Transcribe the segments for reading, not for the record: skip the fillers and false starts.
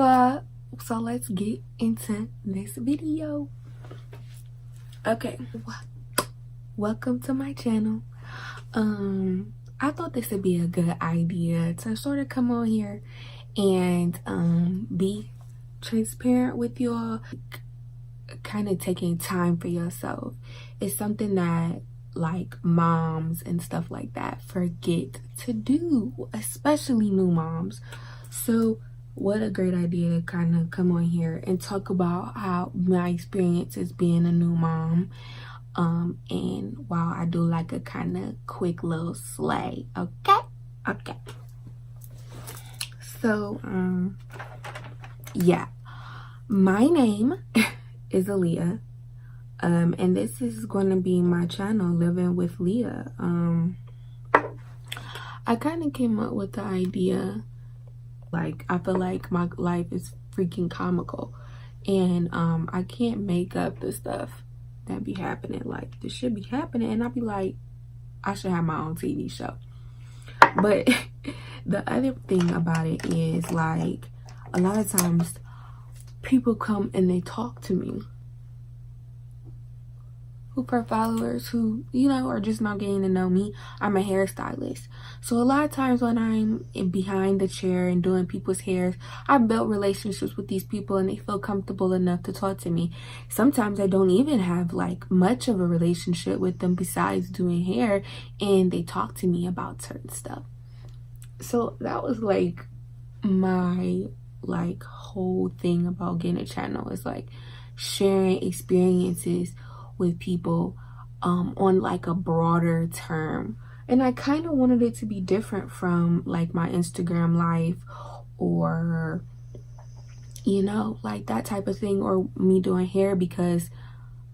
So let's get into this video. Okay, welcome to my channel. I thought this would be a good idea to sort of come on here and be transparent with y'all, kind of taking time for yourself. It's something that like moms and stuff like that forget to do, especially new moms. So what a great idea to kind of come on here and talk about how my experience is being a new mom. And while I do like a kind of quick little slay, okay. So yeah, my name is Aaliyah, and this is going to be my channel, Living with Leah. I kind of came up with the idea, like I feel like my life is freaking comical, and I can't make up the stuff that be happening. Like, this should be happening, and I'll be like, I should have my own TV show. But the other thing about it is, like, a lot of times people come and they talk to me who are followers who, you know, are just not getting to know me. I'm a hairstylist, so a lot of times when I'm behind the chair and doing people's hairs, I've built relationships with these people and they feel comfortable enough to talk to me. Sometimes I don't even have like much of a relationship with them besides doing hair, and they talk to me about certain stuff. So that was like my like whole thing about getting a channel, is like sharing experiences with people on like a broader term. And I kind of wanted it to be different from like my Instagram life, or you know, like that type of thing, or me doing hair, because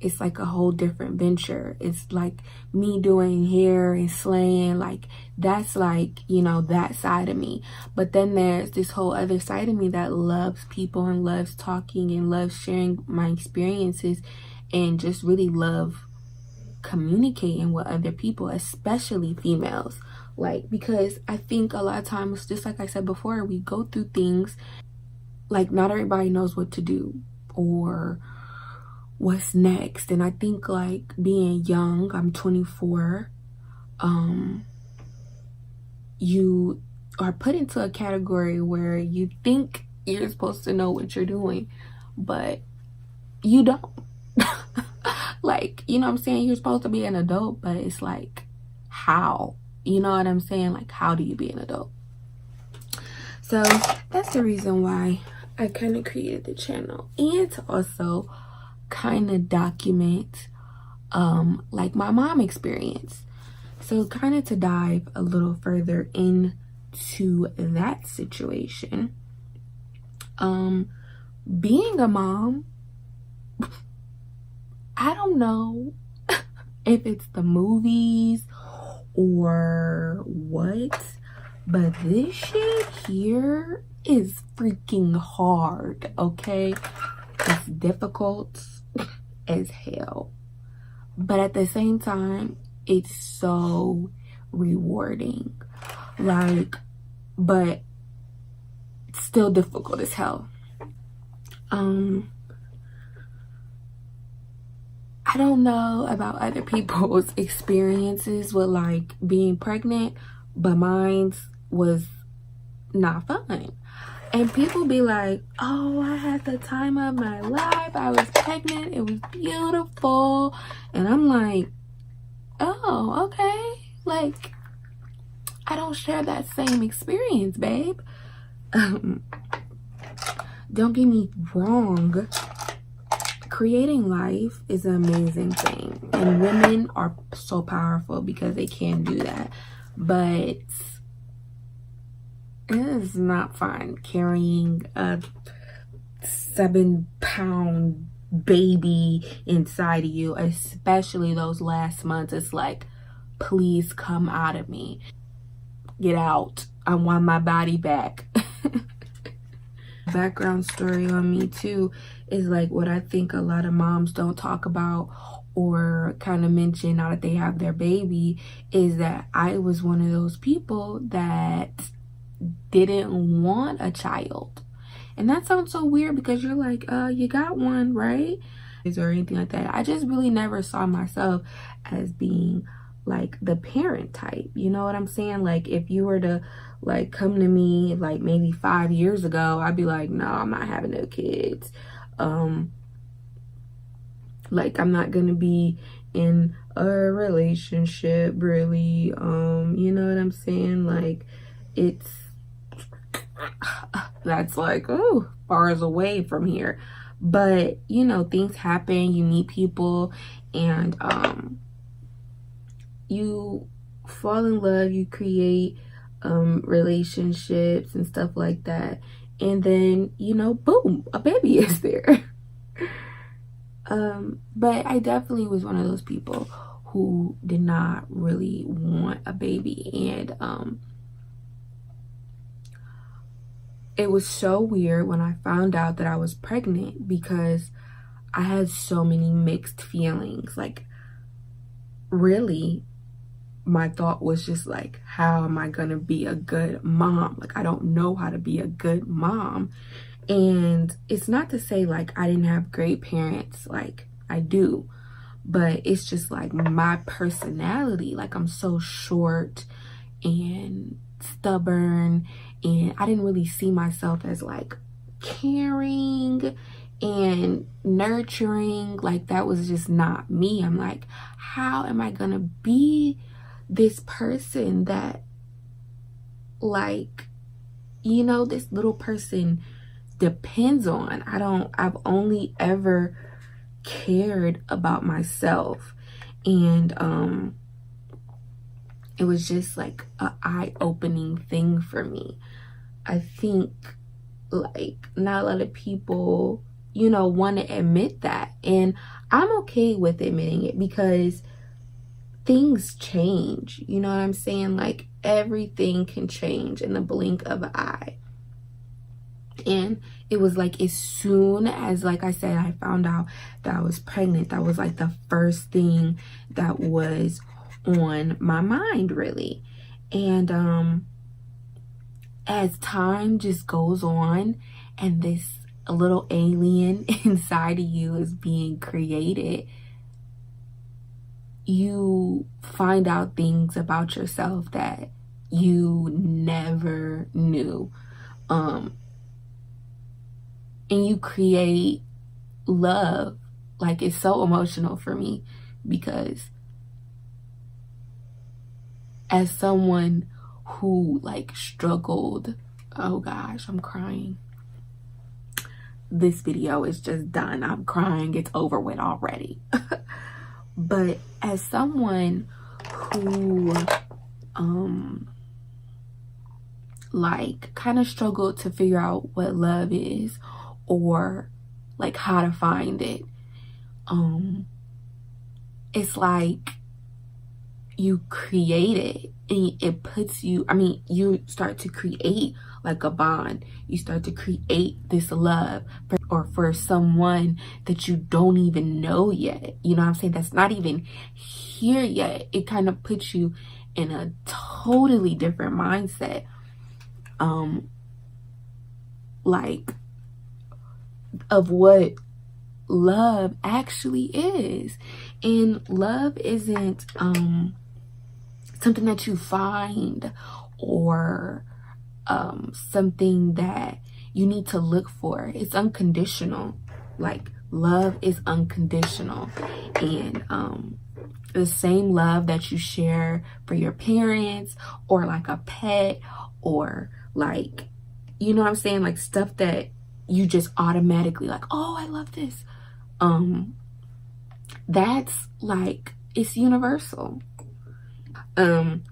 it's like a whole different venture. It's like me doing hair and slaying, like that's like, you know, that side of me. But then there's this whole other side of me that loves people and loves talking and loves sharing my experiences and just really love communicating with other people, especially females. Like, because I think a lot of times, just like I said before, we go through things like not everybody knows what to do or what's next. And I think like being young, I'm 24, you are put into a category where you think you're supposed to know what you're doing, but you don't. Like, you know what I'm saying? You're supposed to be an adult, but it's like, how? You know what I'm saying? Like, how do you be an adult? So that's the reason why I kind of created the channel, and to also kind of document like my mom experience. So kind of to dive a little further into that situation, being a mom, I don't know if it's the movies or what, but this shit here is freaking hard, okay? It's difficult as hell, but at the same time, it's so rewarding. Like, but still difficult as hell. I don't know about other people's experiences with like being pregnant, but mine was not fun. And people be like, oh, I had the time of my life, I was pregnant, it was beautiful. And I'm like, oh, okay. Like, I don't share that same experience, babe. Don't get me wrong. Creating life is an amazing thing, and women are so powerful because they can do that, but it is not fun carrying a 7-pound baby inside of you, especially those last months. It's like, please come out of me, get out, I want my body back. Background story on me too is like what I think a lot of moms don't talk about or kind of mention now that they have their baby, is that I was one of those people that didn't want a child. And that sounds so weird because you're like, you got one, right? Or anything like that. I just really never saw myself as being like the parent type. You know what I'm saying? Like if you were to like come to me like maybe 5 years ago, I'd be like, no, I'm not having no kids. Like I'm not gonna be in a relationship really. You know what I'm saying? Like it's that's like, oh, bars away from here. But you know, things happen, you meet people, and you fall in love, you create relationships and stuff like that, and then, you know, boom, a baby is there. But I definitely was one of those people who did not really want a baby, and it was so weird when I found out that I was pregnant because I had so many mixed feelings. Like, really, my thought was just like, how am I gonna be a good mom? Like, I don't know how to be a good mom. And it's not to say like I didn't have great parents, like I do, but it's just like my personality. Like, I'm so short and stubborn, and I didn't really see myself as like caring and nurturing. Like, that was just not me. I'm like, how am I gonna be this person that, like, you know, this little person depends on? I've only ever cared about myself, and it was just like an eye-opening thing for me. I think like not a lot of people, you know, want to admit that, and I'm okay with admitting it because things change. You know what I'm saying? Like, everything can change in the blink of an eye. And it was like, as soon as, like I said, I found out that I was pregnant, that was like the first thing that was on my mind, really. And as time just goes on and this little alien inside of you is being created, you find out things about yourself that you never knew. And you create love. Like, it's so emotional for me because as someone who like struggled, oh gosh, I'm crying. This video is just done. I'm crying. It's over with already. But as someone who like kind of struggled to figure out what love is, or like how to find it, it's like you create it and it puts you, I mean, you start to create like a bond. You start to create this love for someone that you don't even know yet. You know what I'm saying? That's not even here yet. It kind of puts you in a totally different mindset. Like, of what love actually is. And love isn't something that you find, or something that you need to look for. It's unconditional. Like, love is unconditional. And the same love that you share for your parents, or like a pet, or like, you know what I'm saying, like stuff that you just automatically like, oh, I love this. That's like, it's universal. And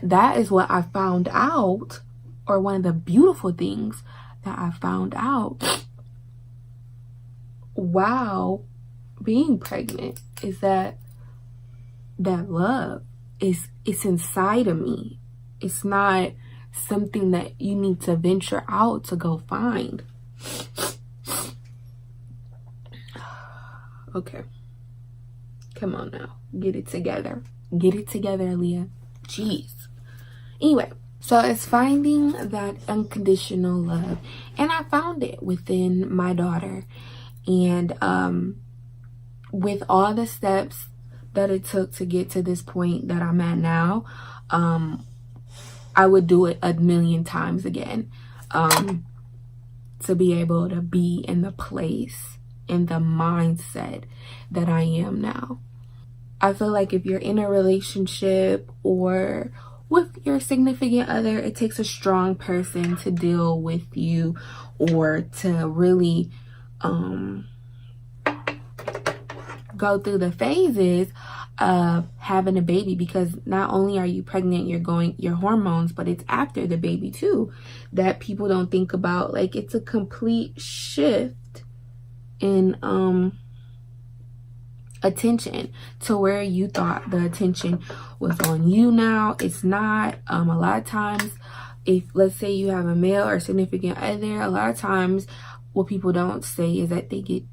that is what I found out, or one of the beautiful things that I found out while being pregnant, is that love it's inside of me. It's not something that you need to venture out to go find. Okay, come on now, get it together. Get it together, Aaliyah. Jeez. Anyway, So it's finding that unconditional love, and I found it within my daughter. And with all the steps that it took to get to this point that I'm at now, I would do it a million times again, to be able to be in the place, in the mindset that I am now. I feel like if you're in a relationship or with your significant other, it takes a strong person to deal with you, or to really go through the phases of having a baby, because not only are you pregnant, you're going your hormones, but it's after the baby too that people don't think about. Like, it's a complete shift in attention, to where you thought the attention was on you, now it's not. A lot of times, if let's say you have a male or significant other, a lot of times what people don't say is that they get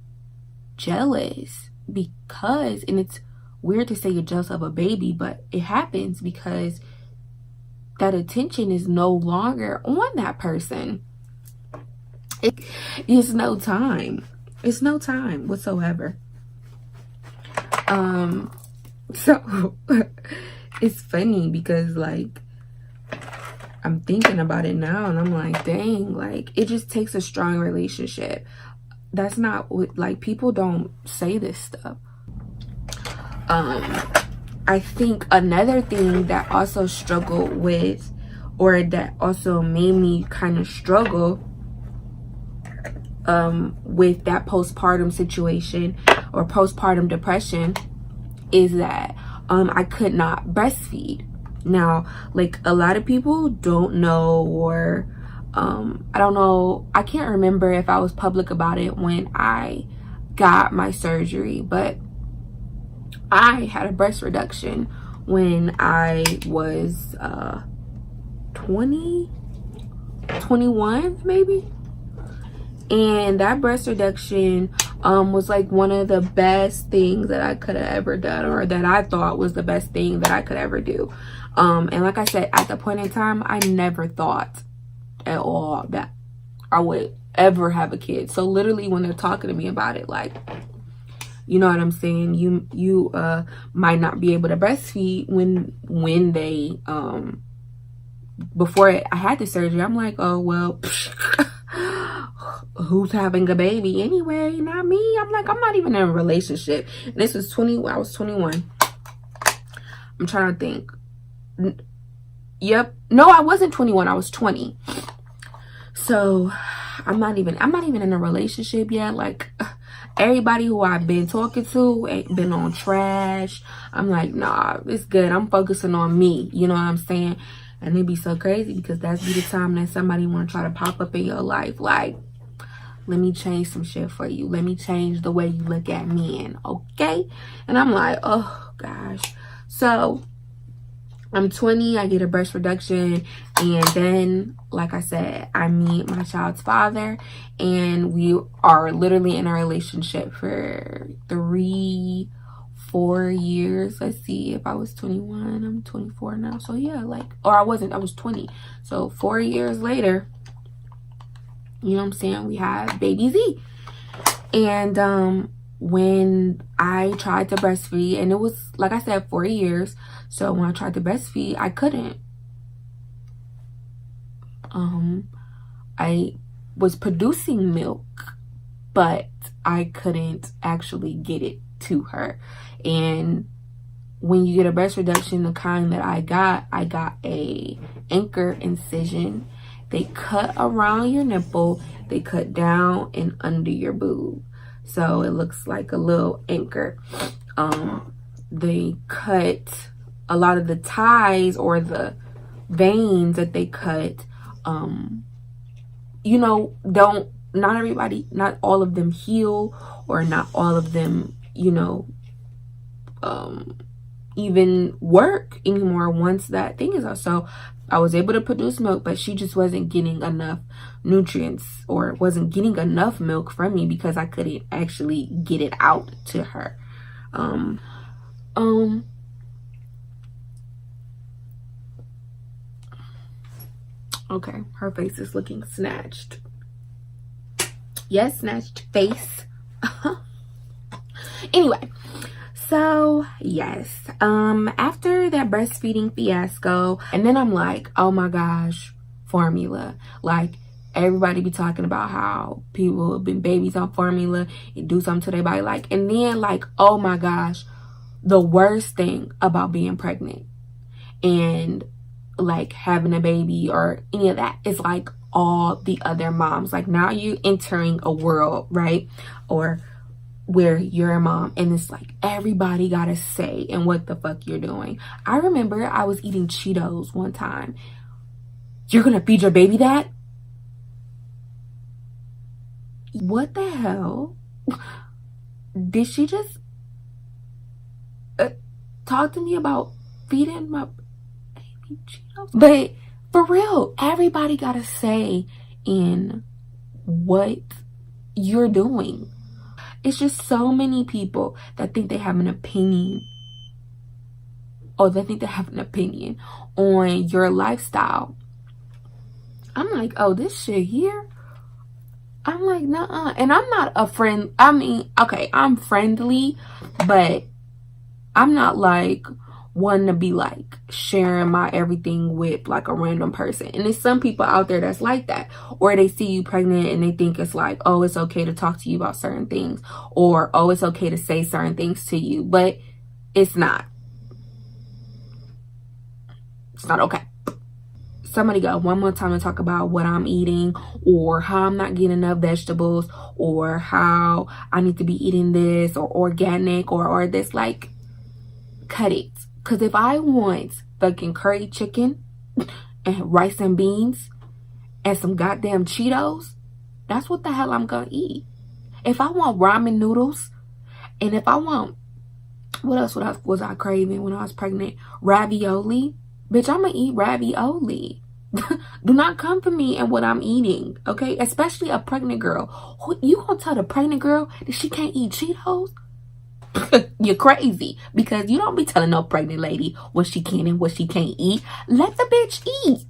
jealous because, and it's weird to say you're jealous of a baby, but it happens because that attention is no longer on that person. It's no time. It's no time whatsoever. So it's funny because, like, I'm thinking about it now and I'm like, dang, like, it just takes a strong relationship. That's not what, like, people don't say this stuff. I think another thing that also struggled with, or that also made me kind of struggle with that postpartum situation or postpartum depression, is that I could not breastfeed. Now, like, a lot of people don't know, or I don't know, I can't remember if I was public about it when I got my surgery, but I had a breast reduction when I was 21 maybe. And that breast reduction was like one of the best things that I could have ever done, or that I thought was the best thing that I could ever do. And like I said, at the point in time, I never thought at all that I would ever have a kid. So literally when they're talking to me about it, like, you know what I'm saying, you might not be able to breastfeed when they before I had the surgery, I'm like, oh well, who's having a baby anyway? Not me. I'm like, I'm not even in a relationship. And this was I was 21. I'm trying to think. Yep. No, I wasn't 21. I was 20. So I'm not even in a relationship yet. Like, everybody who I've been talking to ain't been on trash. I'm like, nah, it's good. I'm focusing on me. You know what I'm saying? And it'd be so crazy because that's be the time that somebody want to try to pop up in your life. Like, let me change some shit for you. Let me change the way you look at men. Okay? And I'm like, oh gosh. So I'm 20, I get a breast reduction, and then, like I said, I meet my child's father, and we are literally in a relationship for 4 years. Let's see, if I was 21, I'm 24 now. So yeah, like, or I was 20. So 4 years later, you know what I'm saying, we have baby Z. And when I tried to breastfeed, and it was, like I said, 4 years. So when I tried to breastfeed, I couldn't. I was producing milk, but I couldn't actually get it to her. And when you get a breast reduction, the kind that I got a anchor incision. They cut around your nipple, they cut down and under your boob. So it looks like a little anchor. They cut a lot of the ties, or the veins that they cut, you know, not all of them heal, or not all of them, you know, even work anymore once that thing is out. So I was able to produce milk, but she just wasn't getting enough nutrients, or wasn't getting enough milk from me because I couldn't actually get it out to her. Okay, her face is looking snatched. Yes, snatched face. Anyway, so yes, after that breastfeeding fiasco, and then I'm like, oh my gosh, formula. Like, everybody be talking about how people have been babies on formula and do something to their body. Like, and then like, oh my gosh, the worst thing about being pregnant and like having a baby or any of that is like all the other moms. Like, now you entering a world, right? Or where you're a mom and it's like everybody got a say in what the fuck you're doing. I remember I was eating Cheetos one time. You're gonna feed your baby that? What the hell? Did she just talk to me about feeding my baby Cheetos? But for real, everybody got a say in what you're doing. It's just so many people that think they have an opinion, or they think they have an opinion on your lifestyle. I'm like, oh, this shit here? I'm like, nah. And I'm not a friend. I mean, okay, I'm friendly, but I'm not like one to be like sharing my everything with like a random person. And there's some people out there that's like that, or they see you pregnant and they think it's like, oh, it's okay to talk to you about certain things, or oh, it's okay to say certain things to you, but it's not. It's not okay. Somebody go one more time and talk about what I'm eating, or how I'm not getting enough vegetables, or how I need to be eating this, or organic, or this. Like, cut it. Because if I want fucking curry chicken and rice and beans and some goddamn Cheetos, that's what the hell I'm gonna eat. If I want ramen noodles, and if I want, what else was I craving when I was pregnant? Ravioli. Bitch, I'm gonna eat ravioli. Do not come for me and what I'm eating, okay? Especially a pregnant girl. You gonna tell the pregnant girl that she can't eat Cheetos? You're crazy, because you don't be telling no pregnant lady what she can and what she can't eat. Let the bitch eat.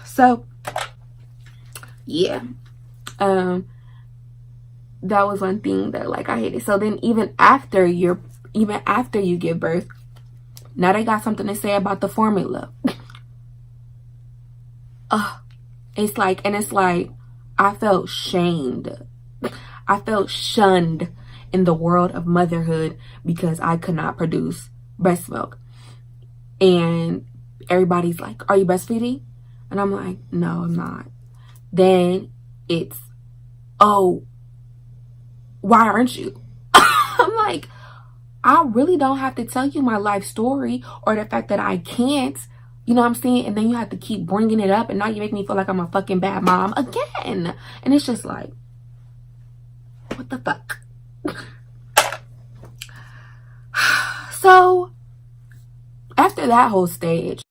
So yeah, that was one thing that like I hated. So then even after you give birth, now they got something to say about the formula. It's like I felt shamed. I felt shunned in the world of motherhood because I could not produce breast milk. And everybody's like, are you breastfeeding? And I'm like, no, I'm not. Then it's, oh, why aren't you? I'm like, I really don't have to tell you my life story or the fact that I can't. You know what I'm saying? And then you have to keep bringing it up, and now you make me feel like I'm a fucking bad mom again. And it's just like, what the fuck? So after that whole stage,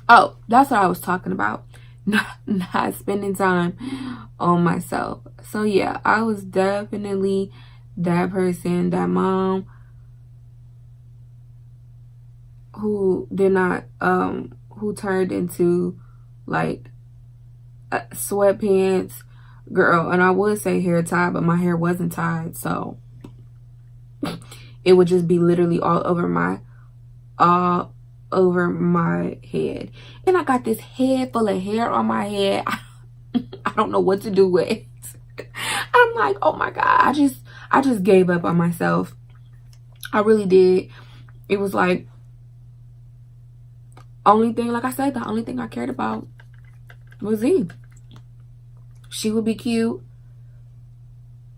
oh, that's what I was talking about. Not spending time on myself. So yeah, I was definitely that person, that mom who did not who turned into like sweatpants girl. And I would say hair tied, but my hair wasn't tied, so it would just be literally all over my head. And I got this head full of hair on my head. I don't know what to do with. I'm like, oh my God, I just gave up on myself. I really did. It was like, only thing, like I said, the only thing I cared about was Z. She would be cute.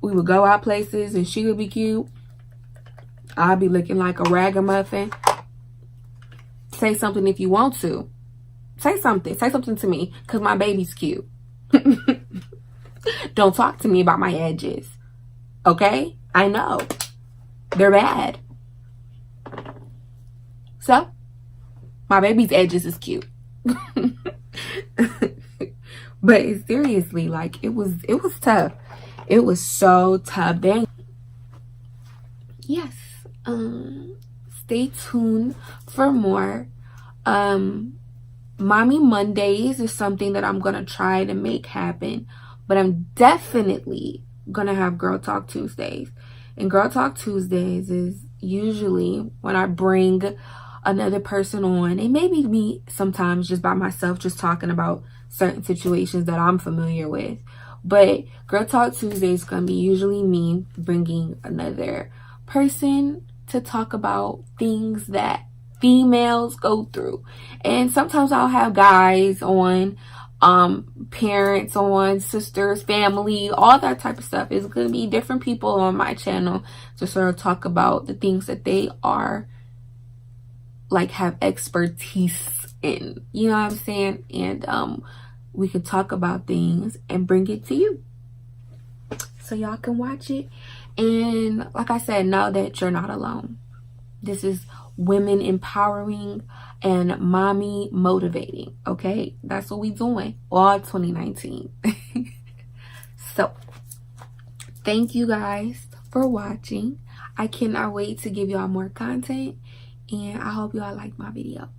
We would go out places and she would be cute. I'd be looking like a ragamuffin. Say something if you want to. Say something. Say something to me, because my baby's cute. Don't talk to me about my edges. Okay? I know. they're bad. So my baby's edges is cute. But seriously, like, it was tough. It was so tough. Dang. Yes. Stay tuned for more. Mommy Mondays is something that I'm gonna try to make happen, but I'm definitely gonna have Girl Talk Tuesdays. And Girl Talk Tuesdays is usually when I bring another person on. It may be me sometimes just by myself, just talking about certain situations that I'm familiar with. But Girl Talk Tuesday is going to be usually me bringing another person to talk about things that females go through. And sometimes I'll have guys on, parents on, sisters, family, all that type of stuff. It's going to be different people on my channel to sort of talk about the things that they are, like, have expertise in. You know what I'm saying? And we can talk about things and bring it to you so y'all can watch it. And like I said, know that you're not alone. This is women empowering and mommy motivating. Okay, that's what we doing all 2019. So thank you guys for watching. I cannot wait to give y'all more content, and I hope y'all like my video.